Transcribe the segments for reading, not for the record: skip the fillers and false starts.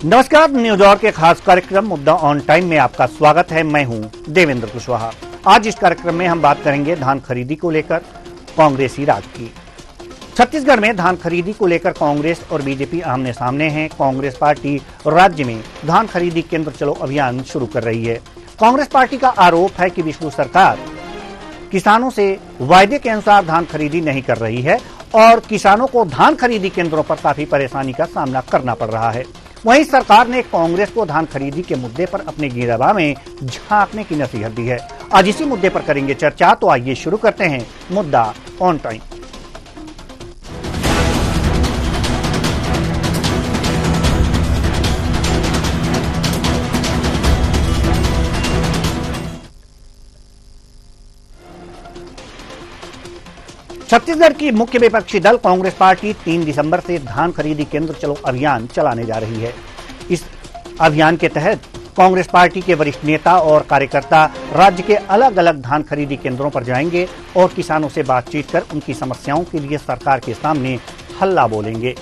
नमस्कार, news our के खास कार्यक्रम मुद्दा ऑन टाइम में आपका स्वागत है। मैं हूं देवेंद्र कुशवाहा। आज इस कार्यक्रम में हम बात करेंगे धान खरीदी को लेकर कांग्रेसी राज की। छत्तीसगढ़ में धान खरीदी को लेकर कांग्रेस और बीजेपी आमने सामने हैं। कांग्रेस पार्टी राज्य में धान खरीदी केंद्र चलो अभियान शुरू कर रही है। कांग्रेस पार्टी का आरोप है कि विष्णु सरकार किसानों से वायदे के अनुसार धान खरीदी नहीं कर रही है और किसानों को धान खरीदी केंद्रों पर काफी परेशानी का सामना करना पड़ रहा है। वहीं सरकार ने कांग्रेस को धान खरीदी के मुद्दे पर अपने गिरबान में झांकने की नसीहत दी है। आज इसी मुद्दे पर करेंगे चर्चा, तो आइए शुरू करते हैं मुद्दा ऑन टाइम। छत्तीसगढ़ की मुख्य विपक्षी दल कांग्रेस पार्टी 3 दिसंबर से धान खरीदी केंद्र चलो अभियान चलाने जा रही है। इस अभियान के तहत कांग्रेस पार्टी के वरिष्ठ नेता और कार्यकर्ता राज्य के अलग अलग धान खरीदी केंद्रों पर जाएंगे और किसानों से बातचीत कर उनकी समस्याओं के लिए सरकार के सामने हल्ला बोलेंगे।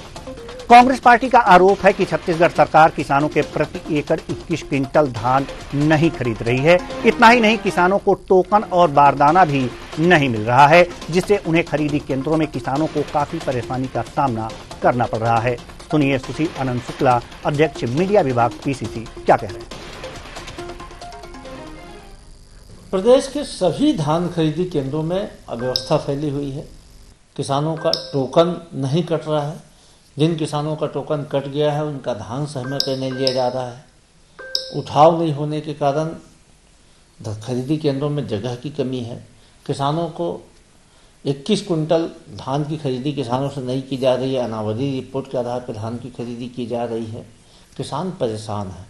कांग्रेस पार्टी का आरोप है कि छत्तीसगढ़ सरकार किसानों के प्रति एकड़ 21 क्विंटल धान नहीं खरीद रही है। इतना ही नहीं, किसानों को टोकन और बारदाना भी नहीं मिल रहा है, जिससे उन्हें खरीदी केंद्रों में किसानों को काफी परेशानी का सामना करना पड़ रहा है। सुनिए सुशील आनंद शुक्ला, अध्यक्ष मीडिया विभाग पीसीसी, क्या कह रहे हैं। प्रदेश के सभी धान खरीदी केंद्रों में अव्यवस्था फैली हुई है। किसानों का टोकन नहीं कट रहा है। जिन किसानों का टोकन कट गया है उनका धान समय पर नहीं लिया जा रहा है। उठाव नहीं होने के कारण खरीदी केंद्रों में जगह की कमी है। किसानों को 21 कुंटल धान की खरीदी किसानों से नहीं की जा रही है। अनावधि रिपोर्ट के आधार पर धान की खरीदी की जा रही है। किसान परेशान है।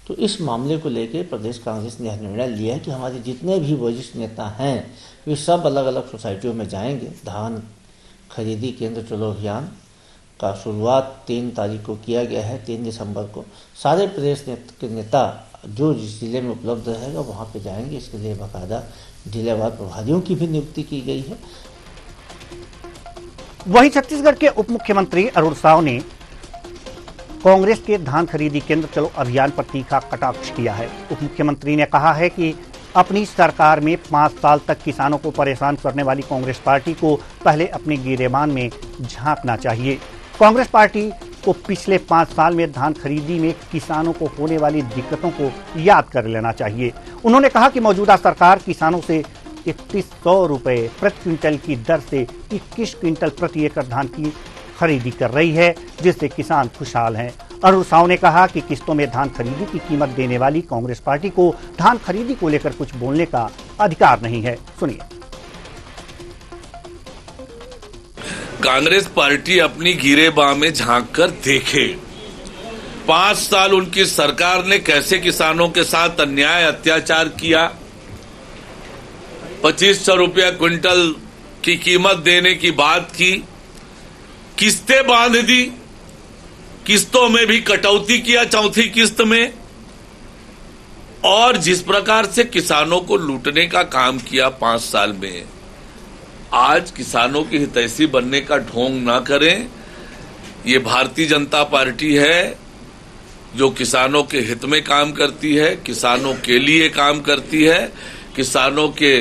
तो इस मामले को लेकर प्रदेश कांग्रेस ने निर्णय लिया है कि हमारे जितने भी वरिष्ठ नेता हैं वे सब अलग अलग सोसाइटियों में जाएंगे। धान खरीदी केंद्र चलो अभियान का शुरुआत 3 तारीख को किया गया है। 3 दिसंबर को सारे प्रदेश के नेता जो जिस जिले में उपलब्ध रहेगा वहाँ पे जाएंगे। इसके लिए बाकायदा जिलेवार प्रभारियों की भी नियुक्ति की गई है। वहीं छत्तीसगढ़ के उप मुख्यमंत्री अरुण साव ने कांग्रेस के धान खरीदी केंद्र चलो अभियान पर तीखा कटाक्ष किया है। उप मुख्यमंत्री ने कहा है कि अपनी सरकार में 5 साल तक किसानों को परेशान करने वाली कांग्रेस पार्टी को पहले अपने गिरेबान में झांकना चाहिए। कांग्रेस पार्टी को पिछले 5 साल में धान खरीदी में किसानों को होने वाली दिक्कतों को याद कर लेना चाहिए। उन्होंने कहा कि मौजूदा सरकार किसानों से 3100 रुपए प्रति क्विंटल की दर से 21 क्विंटल प्रति एकड़ धान की खरीदी कर रही है, जिससे किसान खुशहाल हैं। अरुण साव ने कहा कि किस्तों में धान खरीदी की कीमत देने वाली कांग्रेस पार्टी को धान खरीदी को लेकर कुछ बोलने का अधिकार नहीं है। सुनिए। कांग्रेस पार्टी अपनी गिरेबान में झांक कर देखे। 5 साल उनकी सरकार ने कैसे किसानों के साथ अन्याय अत्याचार किया। 2500 रुपया क्विंटल की कीमत देने की बात की, किस्तें बांध दी, किस्तों में भी कटौती किया 4थी किस्त में, और जिस प्रकार से किसानों को लूटने का काम किया 5 साल में, आज किसानों की हितैषी बनने का ढोंग ना करें। ये भारतीय जनता पार्टी है जो किसानों के हित में काम करती है, किसानों के लिए काम करती है, किसानों के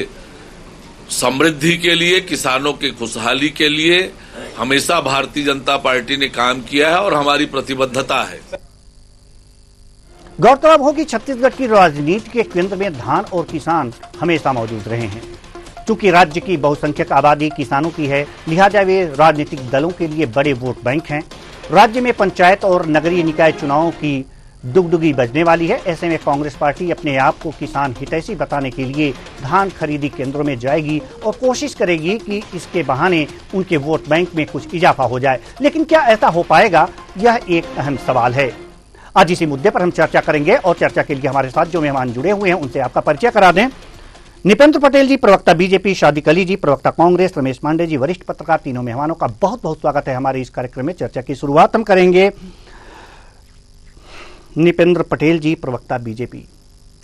समृद्धि के लिए, किसानों के खुशहाली के लिए हमेशा भारतीय जनता पार्टी ने काम किया है और हमारी प्रतिबद्धता है। गौरतलब हो कि छत्तीसगढ़ की राजनीति के केंद्र में धान और किसान हमेशा मौजूद रहे हैं। चूंकि राज्य की बहुसंख्यक आबादी किसानों की है, लिहाजा वे राजनीतिक दलों के लिए बड़े वोट बैंक हैं। राज्य में पंचायत और नगरीय निकाय चुनावों की दुगदुगी बजने वाली है। ऐसे में कांग्रेस पार्टी अपने आप को किसान हितैषी बताने के लिए धान खरीदी केंद्रों में जाएगी और कोशिश करेगी कि इसके बहाने उनके वोट बैंक में कुछ इजाफा हो जाए। लेकिन क्या ऐसा हो पाएगा, यह एक अहम सवाल है। आज इसी मुद्दे पर हम चर्चा करेंगे और चर्चा के लिए हमारे साथ जो मेहमान जुड़े हुए हैं उनसे आपका परिचय करा दें। निपेंद्र पटेल जी, प्रवक्ता बीजेपी, शादिक अली जी, प्रवक्ता कांग्रेस, रमेश पांडे जी, वरिष्ठ पत्रकार। तीनों मेहमानों का बहुत बहुत स्वागत है हमारे इस कार्यक्रम में। चर्चा की शुरुआत हम करेंगे निपेंद्र पटेल जी, प्रवक्ता बीजेपी।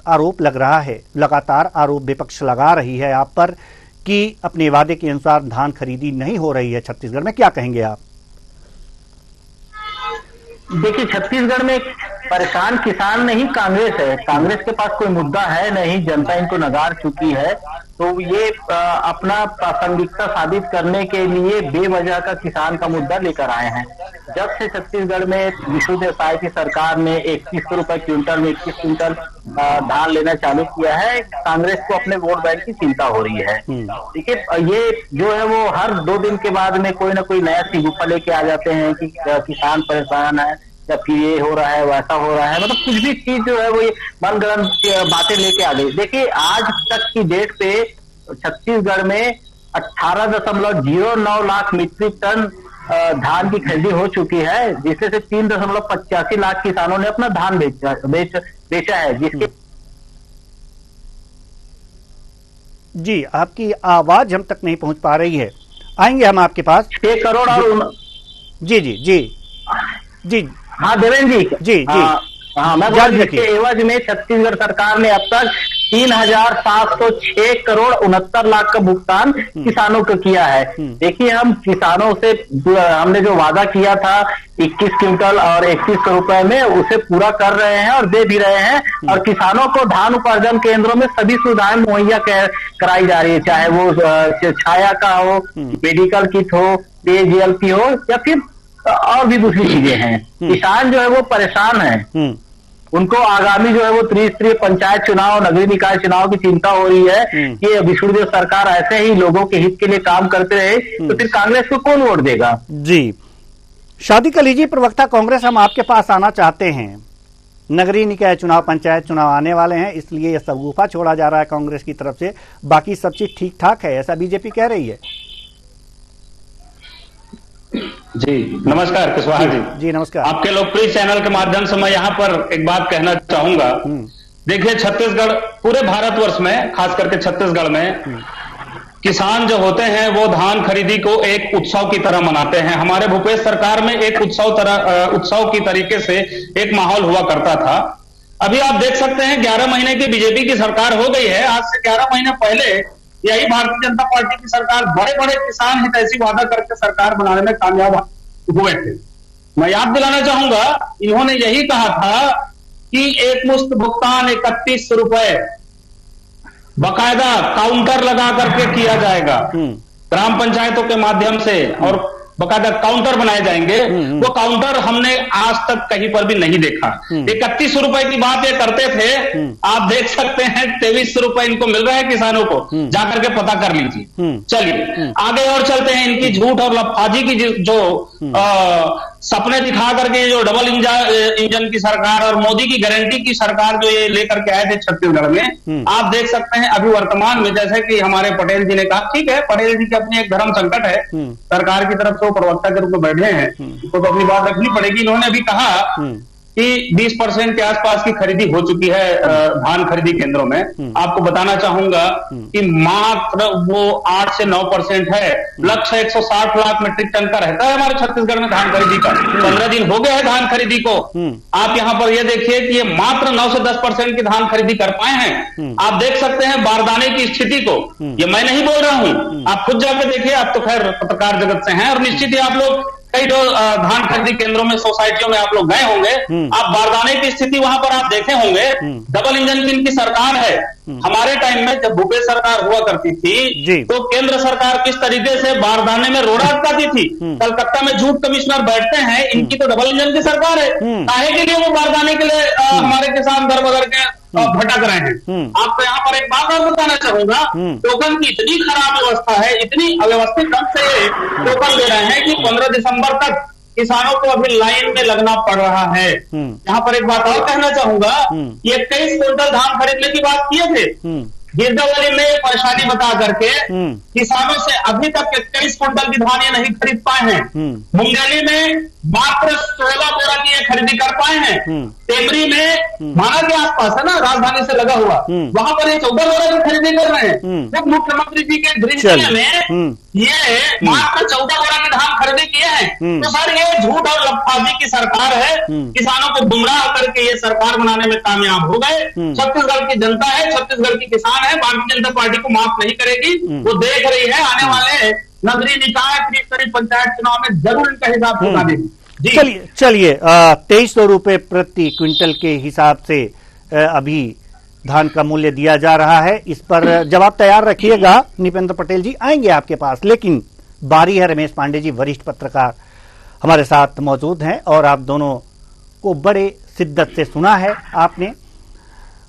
आरोप लग रहा है, लगातार आरोप विपक्ष लगा रही है आप पर कि अपने वादे के अनुसार धान खरीदी नहीं हो रही है छत्तीसगढ़ में। क्या कहेंगे आप? देखिए, छत्तीसगढ़ में परेशान किसान नहीं कांग्रेस है। कांग्रेस के पास कोई मुद्दा है नहीं, जनता इनको नकार चुकी है। तो ये अपना प्रासंगिकता साबित करने के लिए बेवजह का किसान का मुद्दा लेकर आए हैं। जब से छत्तीसगढ़ में विष्णुदेव साय की सरकार ने 3100 रुपए क्विंटल में 21 क्विंटल धान लेना चालू किया है, कांग्रेस को अपने वोट बैंक की चिंता हो रही है। ठीक है, ये जो है वो हर 2 दिन के बाद में कोई ना कोई नया सिगुफा लेके आ जाते हैं कि किसान परेशान है या फिर ये हो रहा है वैसा हो रहा है, मतलब कुछ भी चीज जो है वो ये मनगढ़ंत बातें लेके आ गई। देखिए, आज तक की डेट पे छत्तीसगढ़ में 18.09 लाख मीट्रिक टन धान की खरीदी हो चुकी है, जिससे से 3.85 लाख किसानों ने अपना धान बेचा है। जिसके जी, आपकी आवाज हम तक नहीं पहुंच पा रही है, आएंगे हम आपके पास। 6 करोड़ और जी जी जी जी हाँ देवेंद्र जी जी हाँ मैं बोल रही हूं, एवज में छत्तीसगढ़ सरकार ने अब तक 3,706 करोड़ 69 लाख का भुगतान किसानों को किया है। देखिए, हम किसानों से हमने जो वादा किया था 21 क्विंटल और 31 रुपए में, उसे पूरा कर रहे हैं और दे भी रहे हैं। और किसानों को धान उपार्जन केंद्रों में सभी सुविधाएं मुहैया कराई जा रही है, चाहे वो छाया का हो, मेडिकल किट हो, पेयजल हो या फिर और भी दूसरी चीजें हैं। किसान जो है वो परेशान है, उनको आगामी जो है वो त्रिस्तरीय पंचायत चुनाव, नगरीय निकाय चुनाव की चिंता हो रही है कि विष्णुदेव सरकार ऐसे ही लोगों के हित के लिए काम करते रहे तो फिर कांग्रेस को कौन वोट देगा। जी, शादी कली जी, प्रवक्ता कांग्रेस, हम आपके पास आना चाहते हैं। नगरीय निकाय चुनाव, पंचायत चुनाव आने वाले हैं, इसलिए यह सगुफा छोड़ा जा रहा है कांग्रेस की तरफ से, बाकी सब चीज ठीक ठाक है, ऐसा बीजेपी कह रही है। जी नमस्कार कुशवाहा जी। जी नमस्कार। आपके लोकप्रिय चैनल के माध्यम से मैं यहाँ पर एक बात कहना चाहूंगा। देखिए, छत्तीसगढ़ पूरे भारतवर्ष में, खास करके छत्तीसगढ़ में किसान जो होते हैं वो धान खरीदी को एक उत्सव की तरह मनाते हैं। हमारे भूपेश सरकार में एक उत्सव की तरीके से एक माहौल हुआ करता था। अभी आप देख सकते हैं 11 महीने की बीजेपी की सरकार हो गई है। आज से 11 महीने पहले यही भारतीय जनता पार्टी की सरकार बड़े बड़े किसान हितैषी वादा करके सरकार बनाने में कामयाब हुए थे। मैं याद दिलाना चाहूंगा, इन्होंने यही कहा था कि एक मुश्त भुगतान 31 रुपए बकायदा काउंटर लगा करके किया जाएगा ग्राम पंचायतों के माध्यम से, और बकायदा काउंटर बनाए जाएंगे। वो काउंटर हमने आज तक कहीं पर भी नहीं देखा। 31 रुपए की बात ये करते थे, आप देख सकते हैं 23 रुपए इनको मिल रहा है किसानों को, जाकर के पता कर लीजिए। चलिए आगे और चलते हैं। इनकी झूठ और लफाजी की जो सपने दिखा करके जो डबल इंजन की सरकार और मोदी की गारंटी की सरकार जो ये लेकर के आए थे छत्तीसगढ़ में, आप देख सकते हैं अभी वर्तमान में, जैसे कि हमारे पटेल जी ने कहा, ठीक है, पटेल जी की अपनी एक धर्म संकट है, सरकार की तरफ से वो प्रवक्ता के रूप में बैठे हैं, तो अपनी बात रखनी पड़ेगी। इन्होंने अभी कहा कि 20% के आसपास की खरीदी हो चुकी है धान खरीदी केंद्रों में। आपको बताना चाहूंगा कि मात्र वो 8 से 9% है। लक्ष्य 160 लाख मीट्रिक टन का रहता है हमारे छत्तीसगढ़ में धान खरीदी का। 15 दिन हो गए हैं धान खरीदी को। आप यहाँ पर ये देखिए कि ये मात्र 9 से 10% की धान खरीदी कर पाए हैं। आप देख सकते हैं बारदाने की स्थिति को, ये मैं नहीं बोल रहा हूं, आप खुद जाकर देखिए, आप तो खैर पत्रकार जगत से हैं और निश्चित ही आप लोग कई जो धान खरीदी केंद्रों में, सोसाइटियों में आप लोग गए होंगे, आप बारदाने की स्थिति वहां पर आप देखे होंगे। डबल इंजन की इनकी सरकार है। हमारे टाइम में जब भूपेश सरकार हुआ करती थी तो केंद्र सरकार किस तरीके से बारदाने में रोड़ा अटकाती थी। कलकत्ता में झूठ कमिश्नर बैठते हैं, इनकी तो डबल इंजन की सरकार है। काहे के लिए वो बारदाने के लिए हमारे किसान दर बदर के भटक रहे हैं। आपको यहाँ पर एक बात और बताना चाहूंगा, टोकन की इतनी खराब व्यवस्था है, इतनी अव्यवस्थित ढंग से टोकन दे रहे हैं कि 15 दिसंबर तक किसानों को अभी लाइन में लगना पड़ रहा है। यहाँ पर एक बात और कहना चाहूंगा, ये 23 क्विंटल धान खरीदने की बात किए थे, गिरदावली में परेशानी बता करके किसानों से अभी तक 21 क्विंटल की धान ये नहीं खरीद पाए हैं। मुंगेली में मात्र 16 बोरा की ये खरीदी कर पाए हैं। टेमरी में माना के आसपास है ना, राजधानी से लगा हुआ, वहां पर ये 14 बोरा की खरीदी कर रहे हैं। जब मुख्यमंत्री जी के गृह में ये मात्र 14 बोरा की धान खरीदी किए हैं, तो सर ये झूठ और लफाजी की सरकार है। किसानों को गुमराह करके ये सरकार बनाने में कामयाब हो गए। छत्तीसगढ़ की जनता है, छत्तीसगढ़ की किसान है, भारतीय जनता पार्टी को माफ नहीं करेगी। वो देख रही है, आने वाले नगरीय निकाय, त्रिस्तरीय पंचायत चुनाव में जरूर इनका हिसाब चुका देगी। चलिए 2300 रुपए प्रति क्विंटल के हिसाब से अभी धान का मूल्य दिया जा रहा है। इस पर जवाब तैयार रखिएगा। निपेंद्र पटेल जी आएंगे आपके पास, लेकिन बारी है रमेश पांडे जी, वरिष्ठ पत्रकार हमारे साथ मौजूद हैं और आप दोनों को बड़े शिद्दत से सुना है आपने।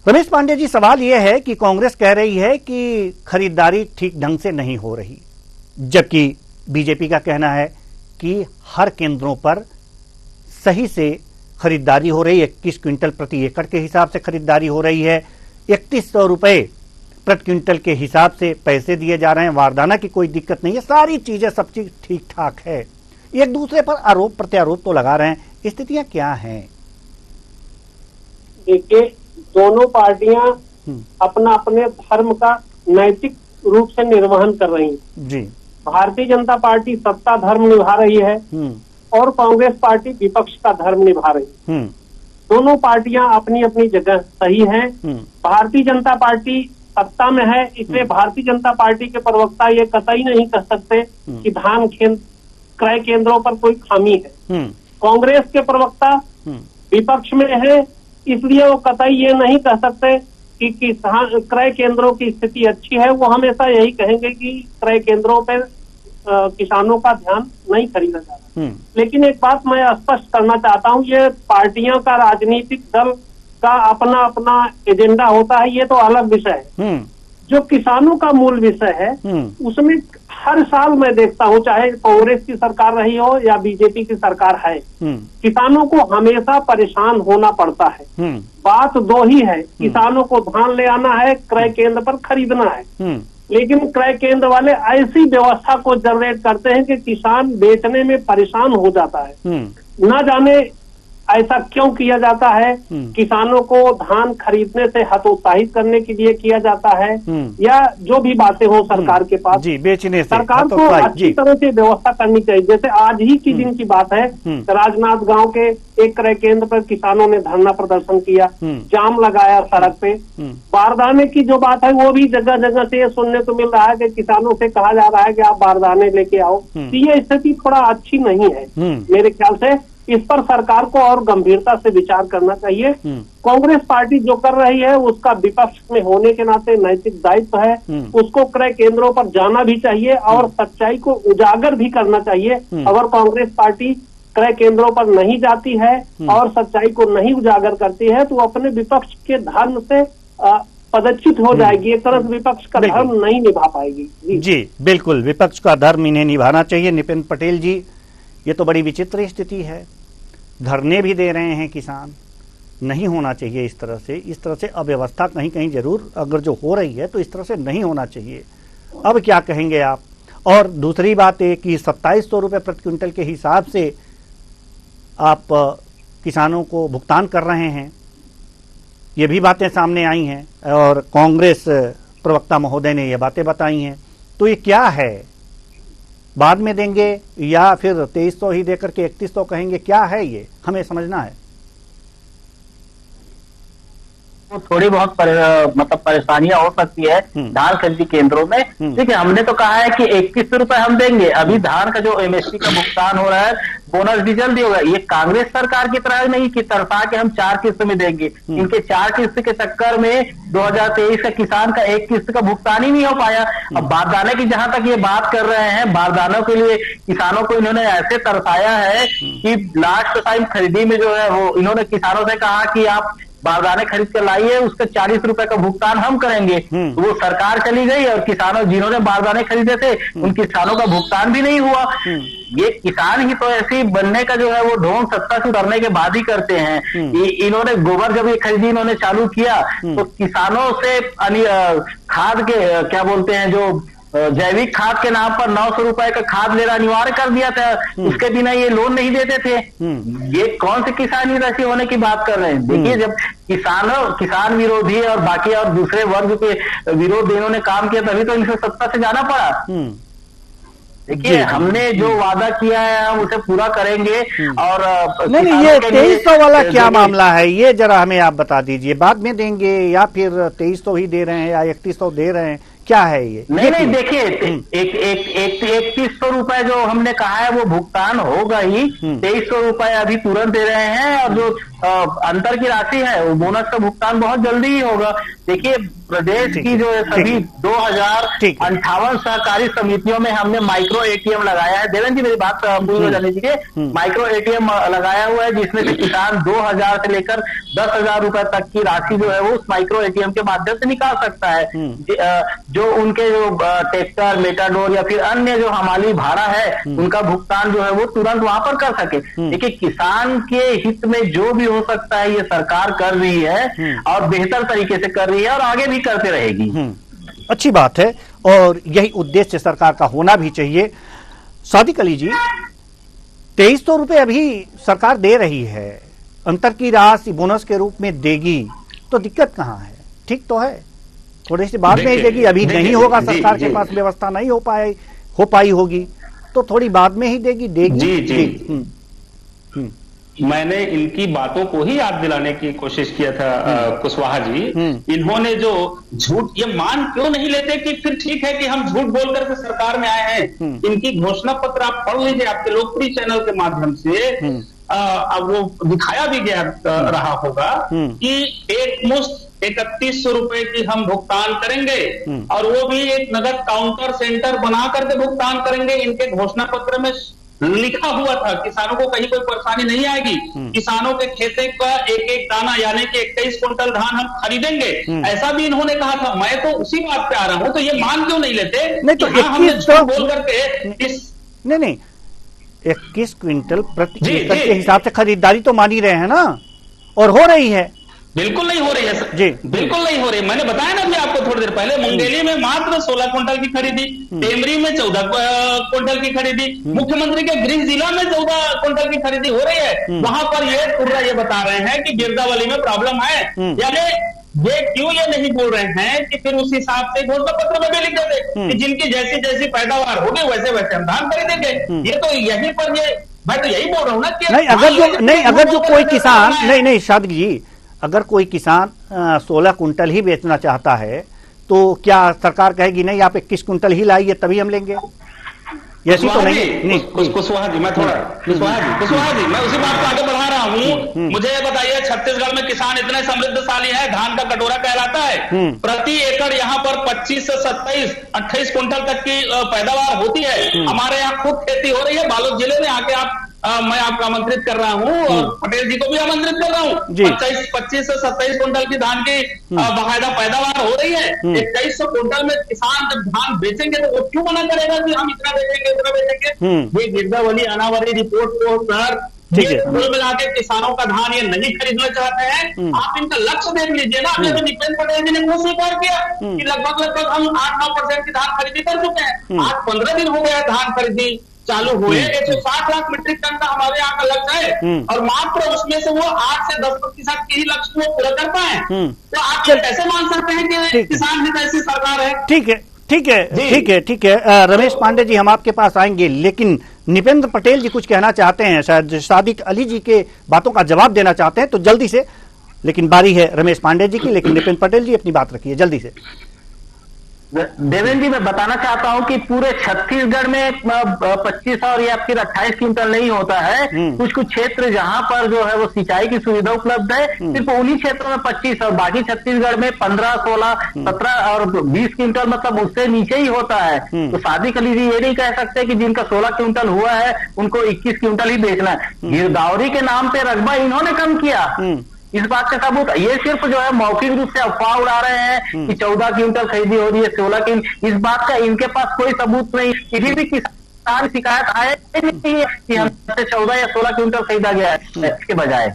रमेश पांडे जी, सवाल यह है कि कांग्रेस कह रही है कि खरीदारी ठीक ढंग से नहीं हो रही, जबकि बीजेपी का कहना है कि हर केंद्रों पर सही से खरीदारी हो रही है। 21 क्विंटल प्रति एकड़ के हिसाब से खरीदारी हो रही है। 3100 रुपए प्रति क्विंटल के हिसाब से पैसे दिए जा रहे हैं। वारदाना की कोई दिक्कत नहीं है, सारी चीजें सब चीज ठीक ठाक है। एक दूसरे पर आरोप प्रत्यारोप तो लगा रहे हैं, स्थितियां क्या हैं? देखिए, दोनों पार्टियां अपना अपने धर्म का नैतिक रूप से निर्वहन कर रही हैं। जी, भारतीय जनता पार्टी सत्ता धर्म निभा रही है और कांग्रेस पार्टी विपक्ष का धर्म निभा रही है। दोनों पार्टियां अपनी अपनी जगह सही हैं। भारतीय जनता पार्टी सत्ता में है, इसलिए भारतीय जनता पार्टी के प्रवक्ता ये कतई नहीं कह सकते कि धान क्रय केंद्रों पर कोई खामी है। कांग्रेस के प्रवक्ता विपक्ष में है, इसलिए वो कतई ये नहीं कह सकते कि किसान क्रय केंद्रों की स्थिति अच्छी है। वो हमेशा यही कहेंगे कि क्रय केंद्रों पर किसानों का ध्यान नहीं खरीदा जा रहा। लेकिन एक बात मैं स्पष्ट करना चाहता हूँ, ये पार्टियों का राजनीतिक दल का अपना अपना एजेंडा होता है, ये तो अलग विषय है। जो किसानों का मूल विषय है उसमें हर साल मैं देखता हूँ, चाहे कांग्रेस की सरकार रही हो या बीजेपी की सरकार है, किसानों को हमेशा परेशान होना पड़ता है। बात दो ही है, किसानों को धान ले आना है, क्रय केंद्र पर खरीदना है। लेकिन क्रय केंद्र वाले ऐसी व्यवस्था को जनरेट करते हैं कि किसान बेचने में परेशान हो जाता है। न जाने ऐसा क्यों किया जाता है। किसानों को धान खरीदने से हतोत्साहित करने के लिए किया जाता है, या जो भी बातें हो सरकार के पास, जी, बेचने से सरकार को अच्छी तरह से व्यवस्था करनी चाहिए। जैसे आज ही की दिन की बात है, राजनाथ गांव के एक क्रय केंद्र पर किसानों ने धरना प्रदर्शन किया, जाम लगाया सड़क पे। बारदाने की जो बात है वो भी जगह जगह से सुनने को मिल रहा है कि किसानों से कहा जा रहा है कि आप बारदाने लेके आओ। तो ये स्थिति थोड़ा अच्छी नहीं है मेरे ख्याल से। इस पर सरकार को और गंभीरता से विचार करना चाहिए। कांग्रेस पार्टी जो कर रही है उसका विपक्ष में होने के नाते नैतिक दायित्व है। उसको क्रय केंद्रों पर जाना भी चाहिए और सच्चाई को उजागर भी करना चाहिए। अगर कांग्रेस पार्टी क्रय केंद्रों पर नहीं जाती है और सच्चाई को नहीं उजागर करती है तो अपने विपक्ष के धर्म से पदच्युत हो जाएगी। एक तरह से विपक्ष का धर्म नहीं निभा पाएगी। जी बिल्कुल, विपक्ष का धर्म इन्हें निभाना चाहिए। निपेंद्र पटेल जी, ये तो बड़ी विचित्र स्थिति है। धरने भी दे रहे हैं किसान, नहीं होना चाहिए इस तरह से। इस तरह से अव्यवस्था कहीं कहीं जरूर अगर जो हो रही है तो इस तरह से नहीं होना चाहिए। अब क्या कहेंगे आप? और दूसरी बात है कि 2700 रुपये प्रति क्विंटल के हिसाब से आप किसानों को भुगतान कर रहे हैं, ये भी बातें सामने आई हैं और कांग्रेस प्रवक्ता महोदय ने ये बातें बताई हैं। तो ये क्या है? बाद में देंगे या फिर 2300 ही देकर के 3100 कहेंगे? क्या है ये, हमें समझना है। तो थोड़ी बहुत मतलब परेशानियां हो सकती है धान खरीदी केंद्रों में। ठीक है, हमने तो कहा है कि 2100 रुपए हम देंगे। अभी धान का जो एमएसपी का भुगतान हो रहा है, बोनस भी जल्दी होगा। ये कांग्रेस सरकार की तरह नहीं कि तरफा के हम 4 किस्त में देंगे। इनके 4 किस्त के चक्कर में 2023 का किसान का 1 किस्त का भुगतान ही नहीं हो पाया। अब बारदाने की जहां तक ये बात कर रहे हैं, बारदानों के लिए किसानों को इन्होंने ऐसे तरसाया है कि लास्ट टाइम खरीदी में जो है वो इन्होंने किसानों से कहा कि आप बारदाने खरीद कर लाइए, उसका 40 रुपए का भुगतान हम करेंगे। तो वो सरकार चली गई और किसानों जिन्होंने बारदाने खरीदे थे उन किसानों का भुगतान भी नहीं हुआ। ये किसान ही तो ऐसे बनने का जो है वो ढोंग सत्ता से उतरने के बाद ही करते हैं। इन्होंने गोबर जब ये खरीदी इन्होंने चालू किया तो किसानों से खाद के क्या बोलते हैं जो जैविक खाद के नाम पर 900 रुपए का खाद लेना अनिवार्य कर दिया था। उसके बिना ये लोन नहीं देते थे। ये कौन से किसान हितैषी होने की बात कर रहे हैं? देखिए, जब किसान विरोधी और बाकी और दूसरे वर्ग के विरोध इन्होंने काम किया तभी तो इनसे सत्ता से जाना पड़ा। देखिए, हमने जो वादा किया है हम उसे पूरा करेंगे। और नहीं, ये 2300 वाला क्या मामला है, ये जरा हमें आप बता दीजिए। बाद में देंगे या फिर 2300 ही दे रहे हैं या 3100 दे रहे हैं, क्या है ये? नहीं देखिए, 3100 रुपए जो हमने कहा है वो भुगतान होगा ही। 2300 रुपए अभी तुरंत दे रहे हैं, और जो अंतर की राशि है वो बोनस का भुगतान बहुत जल्दी ही होगा। देखिए, प्रदेश की जो सभी 2058 सहकारी समितियों में हमने माइक्रो एटीएम लगाया है। देवेंद्र जी, मेरी बात पूरी हो जाने दीजिए। माइक्रो एटीएम लगाया हुआ है, जिसमें से किसान 2000 से लेकर 10,000 रुपए तक की राशि जो है वो उस माइक्रो एटीएम के माध्यम से निकाल सकता है। जो उनके जो ट्रैक्टर, मेटाडोर या फिर अन्य जो हमाली भाड़ा है, उनका भुगतान जो है वो तुरंत वहां पर कर सके। देखिए, किसान के हित में जो भी हो सकता है ये सरकार कर रही है, और बेहतर तरीके से कर रही है, और आगे भी करते रहेगी। अच्छी बात है, और यही उद्देश्य सरकार का होना भी चाहिए। सादिक अली जी, 2300 रुपए अभी सरकार दे रही है, अंतर की राशि बोनस के रूप में देगी, तो दिक्कत कहां है? ठीक तो है, थोड़ी सी बाद में ही देगी, अभी नहीं होगा, सरकार के पास व्यवस्था नहीं हो पाई होगी, तो थोड़ी बाद में ही देगी। जी। मैंने इनकी बातों को ही याद दिलाने की कोशिश किया था कुशवाहा जी। इन्होंने जो झूठ, ये मान क्यों नहीं लेते कि फिर ठीक है कि हम झूठ बोल करके सरकार में आए हैं। इनकी घोषणा पत्र आप पढ़ लीजिए, आपके लोकप्रिय चैनल के माध्यम से अब वो दिखाया भी गया रहा होगा कि एक मुश्त 3100 रुपए की हम भुगतान करेंगे, और वो भी एक नगद काउंटर सेंटर बना करके भुगतान करेंगे। इनके घोषणा पत्र में लिखा हुआ था किसानों को कहीं कोई परेशानी नहीं आएगी, किसानों के खेते का एक एक दाना यानी कि 21 कुंटल धान हम खरीदेंगे, ऐसा भी इन्होंने कहा था। मैं तो उसी बात पे आ रहा हूं, तो ये मान क्यों नहीं लेते? नहीं तो 21 बोल करके नहीं 21 क्विंटल प्रति एकड़ के हिसाब से खरीदारी तो मान ही रहे हैं ना, और हो रही है। बिल्कुल नहीं हो रही है सर जी, बिल्कुल नहीं हो रही। मैंने बताया ना अभी आपको थोड़ी देर पहले, मुंगेली में मात्र 16 कुंटल की खरीदी, टेमरी में 14 कुंटल की खरीदी, मुख्यमंत्री के गृह जिला में 14 कुंटल की खरीदी हो रही है। वहां पर ये बता रहे हैं कि गिरदावली में प्रॉब्लम है, यानी ये क्यों ये नहीं बोल रहे हैं कि फिर उस हिसाब से घोषणा पत्र में भी लिख देते कि जिनकी जैसी जैसी पैदावार होगी वैसे वैसे हम धान खरीदेंगे। ये तो यहीं पर मैं तो यही बोल रहा हूँ ना कि अगर जो कोई किसान नहीं सादिक जी, अगर कोई किसान 16 कुंटल ही बेचना चाहता है, तो क्या सरकार कहेगी नहीं आप 21 कुंटल ही लाइए तभी हम लेंगे? ऐसी तो नहीं। कुशवाहा जी, मैं थोड़ा कुशवाहा जी मैं उसी बात को आगे बढ़ा रहा हूँ। मुझे ये बताइए, छत्तीसगढ़ में किसान इतने समृद्धशाली है, धान का कटोरा कहलाता है। प्रति एकड़ यहाँ पर 25 से 28 कुंटल तक की पैदावार होती है। हमारे यहाँ खूब खेती हो रही है बालोद जिले में। आके आप मैं आपको आमंत्रित कर रहा हूँ, और पटेल जी को भी आमंत्रित कर रहा हूँ। 25 से 27 कुंटल की धान की बाकायदा पैदावार हो रही है। 2100 कुंटल में किसान जब धान बेचेंगे तो वो क्यों मना करेगा कि हम इतना बेचेंगे उतना बेचेंगे? ये गिरदावली अनावरी रिपोर्ट को सर कुल मिला के किसानों का धान ये नहीं खरीदना चाहते हैं। आप इनका लक्ष्य देख लीजिए ना। अभी निपेंद्र पटेल जी ने वो स्वीकार किया कि लगभग हम 8-9% की धान खरीदी कर चुके हैं। आज 15 दिन हो गया धान खरीदी चालू हुए। 160 लाख मीट्रिक टन का हमारे यहाँ का लक्ष्य है, और मात्र उसमें से वो 8 से 10% की ही लक्ष्य को पूरा कर पाए। तो आप कैसे मान सकते हैं कि किसान हित ऐसी सरकार है? ठीक है। रमेश पांडे जी, हम आपके पास आएंगे, लेकिन निपेंद्र पटेल जी कुछ कहना चाहते हैं, शायद सादिक अली जी के बातों का जवाब देना चाहते हैं, तो जल्दी से। लेकिन बारी है रमेश पांडे जी की, लेकिन निपेंद्र पटेल जी अपनी बात रखिए जल्दी से। देवेंद्र जी, मैं बताना चाहता हूं कि पूरे छत्तीसगढ़ में 25 और या फिर 28 क्विंटल नहीं होता है। कुछ क्षेत्र जहां पर जो है वो सिंचाई की सुविधा उपलब्ध है, सिर्फ उन्हीं क्षेत्रों में 25, और बाकी छत्तीसगढ़ में 15, 16, 17 और 20 क्विंटल, मतलब उससे नीचे ही होता है। तो सादिक अली जी ये नहीं कह सकते कि जिनका 16 क्विंटल हुआ है उनको 21 क्विंटल ही बेचना है। गिरदावरी के नाम पे रकबा इन्होंने कम किया, इस बात का सबूत ये सिर्फ जो है मौखिक रूप से अफवाह उड़ा रहे हैं कि 14 क्विंटल खरीदी हो रही है, 16 क्विंटल। इस बात का इनके पास कोई सबूत नहीं। किसी भी किसान शिकायत आए नहीं है कि हमसे 14 या 16 क्विंटल खरीदा गया है इसके बजाय।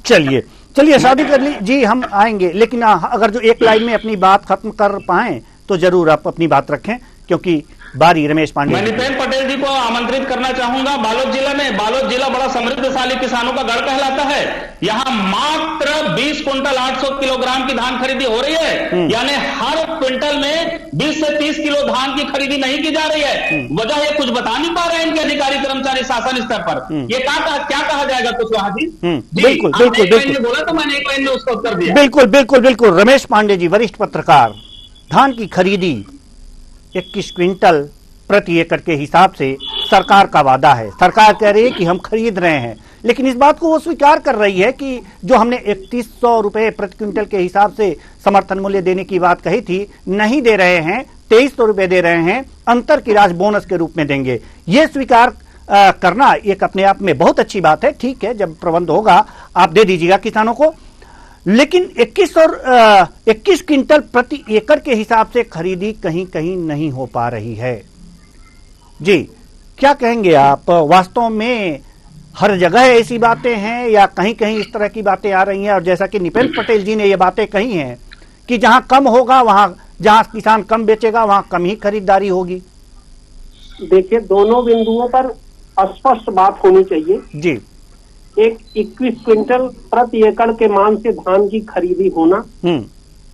चलिए सादिक अली जी, हम आएंगे, लेकिन अगर जो एक लाइन में अपनी बात खत्म कर पाए तो जरूर आप अपनी बात रखें, क्योंकि बारी रमेश पांडे। मैं निपेंद्र पटेल जी को आमंत्रित करना चाहूंगा बालोद जिला में। बालोद जिला बड़ा समृद्धशाली किसानों का गढ़ कहलाता है। यहाँ मात्र 20 कुंटल 800 किलोग्राम की धान खरीदी हो रही है, यानी हर क्विंटल में 20 से 30 किलो धान की खरीदी नहीं की जा रही है। वजह ये कुछ बता नहीं पा रहे हैं इनके अधिकारी कर्मचारी शासन स्तर पर। ये क्या कहा जाएगा कुशवाहा जी? बिल्कुल बोला तो मैंने एक लाइन में उसका उत्तर दिया। बिल्कुल रमेश पांडे जी, वरिष्ठ पत्रकार, धान की खरीदी 21 क्विंटल प्रति एकड़ के हिसाब से सरकार का वादा है। सरकार कह रही है कि हम खरीद रहे हैं, लेकिन इस बात को वो स्वीकार कर रही है कि जो हमने 3100 रुपए प्रति क्विंटल के हिसाब से समर्थन मूल्य देने की बात कही थी, नहीं दे रहे हैं, 2300 रुपए दे रहे हैं, अंतर की राशि बोनस के रूप में देंगे। ये स्वीकार करना एक अपने आप में बहुत अच्छी बात है। ठीक है, जब प्रबंध होगा आप दे दीजिएगा किसानों को, लेकिन 21 क्विंटल प्रति एकड़ के हिसाब से खरीदी कहीं कहीं नहीं हो पा रही है। जी, क्या कहेंगे आप? वास्तव में हर जगह ऐसी बातें हैं या कहीं कहीं इस तरह की बातें आ रही हैं? और जैसा कि निपेंद्र पटेल जी ने ये बातें कही हैं कि जहां कम होगा, वहां जहां किसान कम बेचेगा वहां कम ही खरीदारी होगी। देखिए, दोनों बिंदुओं पर स्पष्ट बात होनी चाहिए जी। एक 21 क्विंटल प्रति एकड़ के मान से धान की खरीदी होना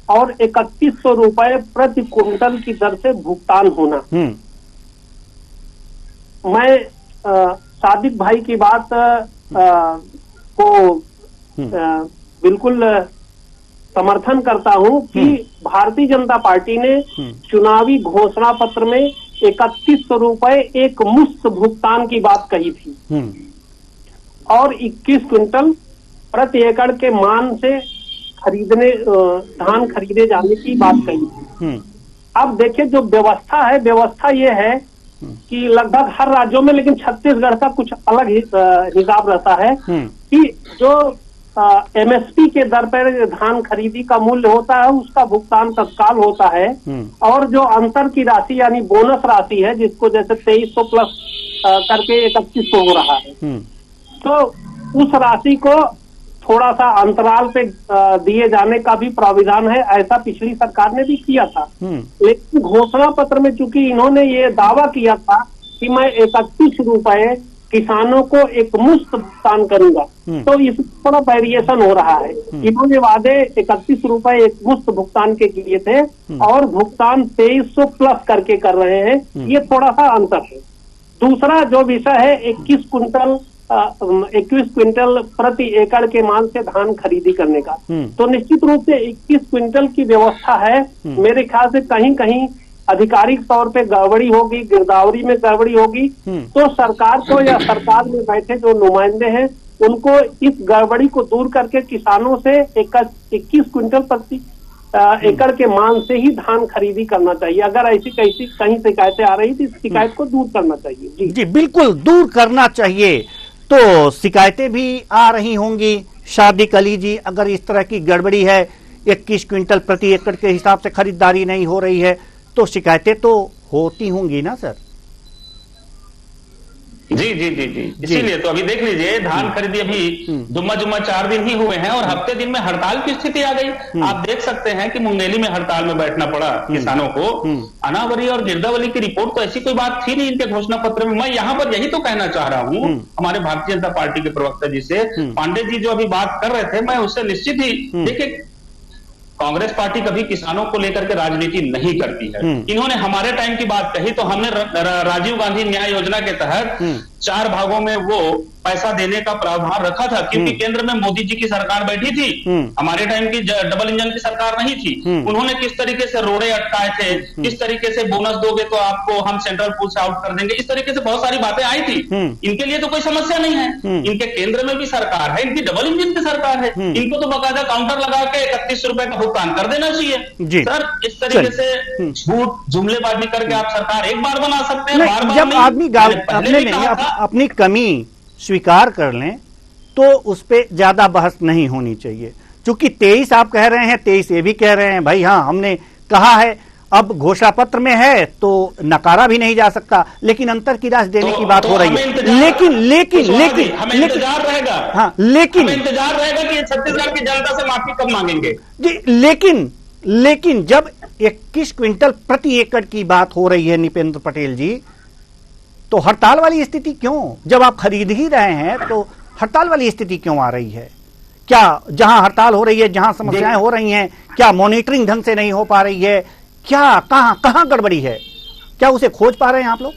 और 3100 रुपए प्रति क्विंटल की दर से भुगतान होना। मैं सादिक भाई की बात को बिल्कुल समर्थन करता हूं कि भारतीय जनता पार्टी ने चुनावी घोषणा पत्र में 3100 रुपए एक मुश्त भुगतान की बात कही थी और 21 क्विंटल प्रति एकड़ के मान से धान खरीदे जाने की बात कही थी। अब देखिए, जो व्यवस्था है, व्यवस्था ये है कि लगभग हर राज्यों में, लेकिन छत्तीसगढ़ का कुछ अलग हिसाब रहता है कि जो एमएसपी के दर पर धान खरीदी का मूल्य होता है उसका भुगतान तत्काल होता है और जो अंतर की राशि यानी बोनस राशि है, जिसको जैसे 2300 प्लस करके 3100 हो रहा है, तो उस राशि को थोड़ा सा अंतराल पे दिए जाने का भी प्राविधान है। ऐसा पिछली सरकार ने भी किया था, लेकिन घोषणा पत्र में चूंकि इन्होंने ये दावा किया था कि मैं 31 रुपए किसानों को एक मुश्त भुगतान करूंगा, तो इसमें थोड़ा वेरिएशन हो रहा है। इन्होंने वादे 31 रुपए एक मुश्त भुगतान के किए थे और भुगतान 2300 प्लस करके कर रहे हैं, ये थोड़ा सा अंतर है। दूसरा जो विषय है 21 क्विंटल प्रति एकड़ के मान से धान खरीदी करने का, तो निश्चित रूप से 21 क्विंटल की व्यवस्था है। मेरे ख्याल से कहीं कहीं आधिकारिक तौर पे गड़बड़ी होगी, गिरदावरी में गड़बड़ी होगी, तो सरकार को या सरकार में बैठे जो नुमाइंदे हैं उनको इस गड़बड़ी को दूर करके किसानों से 21 क्विंटल प्रति एकड़ के मान से ही धान खरीदी करना चाहिए। अगर ऐसी कहीं शिकायतें आ रही थी, इस शिकायत को दूर करना चाहिए। जी, बिल्कुल दूर करना चाहिए। तो शिकायतें भी आ रही होंगी। सादिक अली जी, अगर इस तरह की गड़बड़ी है, 21 क्विंटल प्रति एकड़ के हिसाब से खरीदारी नहीं हो रही है, तो शिकायतें तो होती होंगी ना सर? जी जी जी जी इसीलिए तो अभी देख लीजिए, धान खरीदी अभी जुम्मा 4 दिन ही हुए हैं और हफ्ते दिन में हड़ताल की स्थिति आ गई। आप देख सकते हैं कि मुंगेली में हड़ताल में बैठना पड़ा किसानों को। अनावरी और गिरदावली की रिपोर्ट तो ऐसी कोई बात थी नहीं इनके घोषणा पत्र में। मैं यहाँ पर यही तो कहना चाह रहा हूँ हमारे भारतीय जनता पार्टी के प्रवक्ता जी से, पांडे जी जो अभी बात कर रहे थे, मैं उससे निश्चित ही, देखिए कांग्रेस पार्टी कभी किसानों को लेकर के राजनीति नहीं करती है। इन्होंने हमारे टाइम की बात कही तो हमने राजीव गांधी न्याय योजना के तहत 4 भागों में वो पैसा देने का प्रावधान रखा था, क्योंकि केंद्र में मोदी जी की सरकार बैठी थी, हमारे टाइम की डबल इंजन की सरकार नहीं थी। उन्होंने किस तरीके से रोड़े अटकाए थे, किस तरीके से बोनस दोगे तो आपको हम सेंट्रल पूल से आउट कर देंगे, इस तरीके से बहुत सारी बातें आई थी। इनके लिए तो कोई समस्या नहीं है, इनके केंद्र में भी सरकार है, इनकी डबल इंजन की सरकार है, इनको तो बाकायदा काउंटर लगा के 31 रुपए का भुगतान कर देना चाहिए। सर, इस तरीके से झूठ जुमलेबाजी करके आप सरकार एक बार बना सकते हैं, बार बार जब आदमी अपनी कमी स्वीकार कर लें तो उस पर ज्यादा बहस नहीं होनी चाहिए। चूंकि 23 आप कह रहे हैं, 23 ये भी कह रहे हैं, भाई हाँ हमने कहा है, अब घोषणा पत्र में है तो नकारा भी नहीं जा सकता, लेकिन अंतर की राशि देने की बात हो रही है। लेकिन हमें इंतजार रहेगा, हाँ, लेकिन इंतजार रहेगा कि छत्तीसगढ़ की जनता से माफी कब मांगेंगे जी। लेकिन जब 21 क्विंटल प्रति एकड़ की बात हो रही है निपेंद्र पटेल जी, तो हड़ताल वाली स्थिति क्यों? जब आप खरीद ही रहे हैं तो हड़ताल वाली स्थिति क्यों आ रही है? क्या जहां हड़ताल हो रही है, जहां समस्याएं हो रही हैं, क्या मॉनिटरिंग ढंग से नहीं हो पा रही है? क्या कहां गड़बड़ी है? क्या उसे खोज पा रहे हैं आप लोग?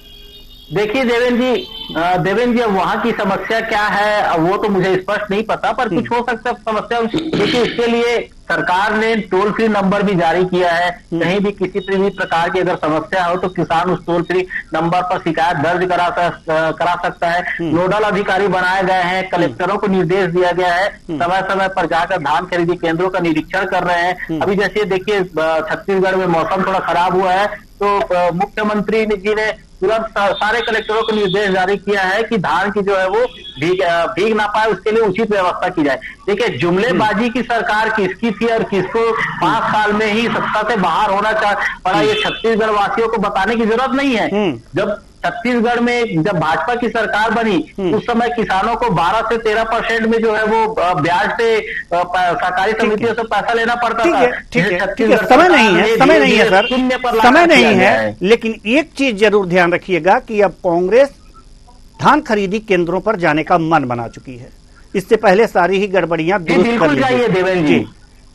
देखिए देवेंद्र जी, अब वहां की समस्या क्या है वो तो मुझे स्पष्ट नहीं पता, पर कुछ हो सकता है समस्या। देखिए, इसके लिए सरकार ने टोल फ्री नंबर भी जारी किया है। कहीं भी किसी भी प्रकार की अगर समस्या हो तो किसान उस टोल फ्री नंबर पर शिकायत दर्ज करा सकता है। नोडल अधिकारी बनाए गए हैं, कलेक्टरों को निर्देश दिया गया है, समय समय पर जाकर धान खरीदी केंद्रों का निरीक्षण कर रहे हैं। अभी जैसे देखिए, छत्तीसगढ़ में मौसम थोड़ा खराब हुआ है, तो मुख्यमंत्री जी ने तुरंत सारे कलेक्टरों को निर्देश जारी किया है कि धान की जो है वो भीग ना पाए, उसके लिए उचित व्यवस्था की जाए। देखिए, जुमलेबाजी की सरकार किसकी थी और किसको 5 साल में ही सत्ता से बाहर होना पड़ा, ये छत्तीसगढ़ वासियों को बताने की जरूरत नहीं है। जब छत्तीसगढ़ में जब भाजपा की सरकार बनी उस समय किसानों को 12 से 13% में जो है वो ब्याज से सहकारी समितियों से पैसा लेना पड़ता था। ठीक है, समय नहीं है सर, समय नहीं है। लेकिन एक चीज जरूर ध्यान रखिएगा कि अब कांग्रेस धान खरीदी केंद्रों पर जाने का मन बना चुकी है। इससे पहले सारी ही गड़बड़ियां दुरुस्त कर लीजिए। देवेंद्र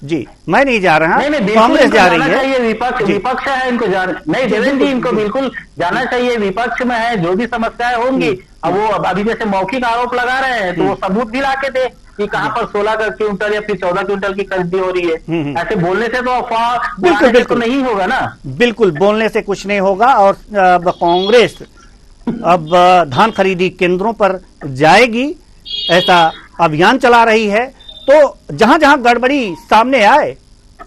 जी, मैं नहीं जा रहा, कांग्रेस जा रही है। विपक्ष है, इनको नहीं देवेंद्र जी, इनको बिल्कुल जाना चाहिए। विपक्ष में है, जो भी समस्याएं होंगी, अब वो अभी जैसे मौखिक आरोप लगा रहे हैं तो वो सबूत भी लाके दे कि कहां पर 16 क्विंटल या फिर 14 क्विंटल की खरीदी हो रही है। ऐसे बोलने से तो अफवाह बिल्कुल नहीं होगा ना। बिल्कुल, बोलने से कुछ नहीं होगा। और कांग्रेस अब धान खरीदी केंद्रों पर जाएगी, ऐसा अभियान चला रही है। तो जहां जहां गड़बड़ी सामने आए,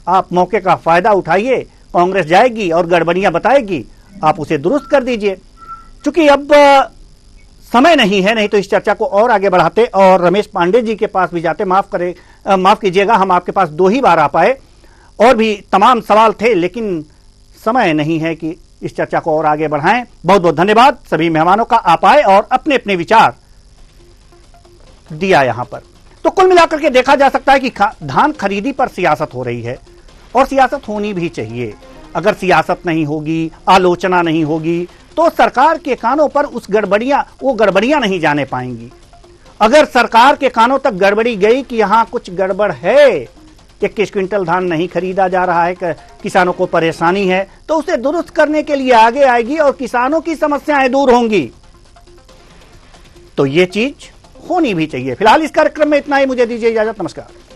आप मौके का फायदा उठाइए। कांग्रेस जाएगी और गड़बड़ियां बताएगी, आप उसे दुरुस्त कर दीजिए। क्योंकि अब समय नहीं है, नहीं तो इस चर्चा को और आगे बढ़ाते और रमेश पांडे जी के पास भी जाते। माफ कीजिएगा, हम आपके पास 2 ही बार आ पाए, और भी तमाम सवाल थे, लेकिन समय नहीं है कि इस चर्चा को और आगे बढ़ाएं। बहुत बहुत धन्यवाद सभी मेहमानों का, आप आए और अपने अपने विचार दिया यहां पर। तो कुल मिलाकर के देखा जा सकता है कि धान खरीदी पर सियासत हो रही है, और सियासत होनी भी चाहिए। अगर सियासत नहीं होगी, आलोचना नहीं होगी, तो सरकार के कानों पर वो गड़बड़ियां नहीं जाने पाएंगी। अगर सरकार के कानों तक गड़बड़ी गई कि यहां कुछ गड़बड़ है, 21 क्विंटल धान नहीं खरीदा जा रहा है, किसानों को परेशानी है, तो उसे दुरुस्त करने के लिए आगे आएगी और किसानों की समस्याएं दूर होंगी। तो ये चीज होनी भी चाहिए। फिलहाल इस कार्यक्रम में इतना ही, मुझे दीजिए इजाजत, नमस्कार।